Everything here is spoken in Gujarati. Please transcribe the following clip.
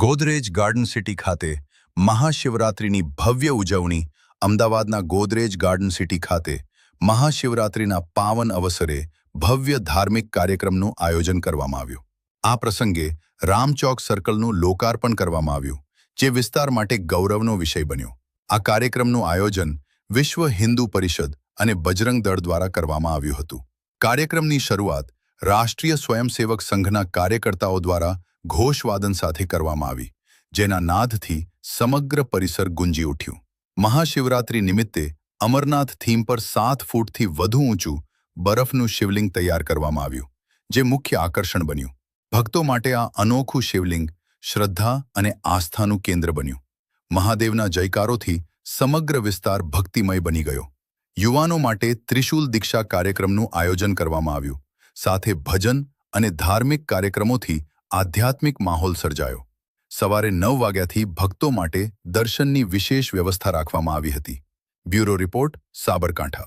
ગોદરેજ ગાર્ડન સિટી ખાતે મહાશિવરાત્રિની ભવ્ય ઉજવણી અમદાવાદના ગોદરેજ ગાર્ડન સિટી ખાતે મહાશિવરાત્રિના પાવન અવસરે ભવ્ય ધાર્મિક કાર્યક્રમનું આયોજન કરવામાં આવ્યું. આ પ્રસંગે રામચોક સર્કલનું લોકાર્પણ કરવામાં આવ્યું, જે વિસ્તાર માટે ગૌરવનો વિષય બન્યો. આ કાર્યક્રમનું આયોજન વિશ્વ હિન્દુ પરિષદ અને બજરંગ દળ દ્વારા કરવામાં આવ્યું હતું. કાર્યક્રમની શરૂઆત રાષ્ટ્રીય સ્વયંસેવક સંઘના કાર્યકર્તાઓ દ્વારા ઘોષવાદન સાથે કરવામાં આવી, જેના નાદથી સમગ્ર પરિસર ગુંજી ઉઠ્યું. મહાશિવરાત્રિ નિમિત્તે અમરનાથ થીમ પર 7 ફૂટથી વધુ ઊંચું બરફનું શિવલિંગ તૈયાર કરવામાં આવ્યું, જે મુખ્ય આકર્ષણ બન્યું. ભક્તો માટે આ અનોખું શિવલિંગ શ્રદ્ધા અને આસ્થાનું કેન્દ્ર બન્યું. મહાદેવના જયકારોથી સમગ્ર વિસ્તાર ભક્તિમય બની ગયો. યુવાનો માટે ત્રિશૂલ દીક્ષા કાર્યક્રમનું આયોજન કરવામાં આવ્યું. સાથે ભજન અને ધાર્મિક કાર્યક્રમોથી આધ્યાત્મિક માહોલ સર્જાયો. સવારે 9 વાગ્યાથી ભક્તો માટે દર્શનની વિશેષ વ્યવસ્થા રાખવામાં આવી હતી. Bureau report, Sabarkantha.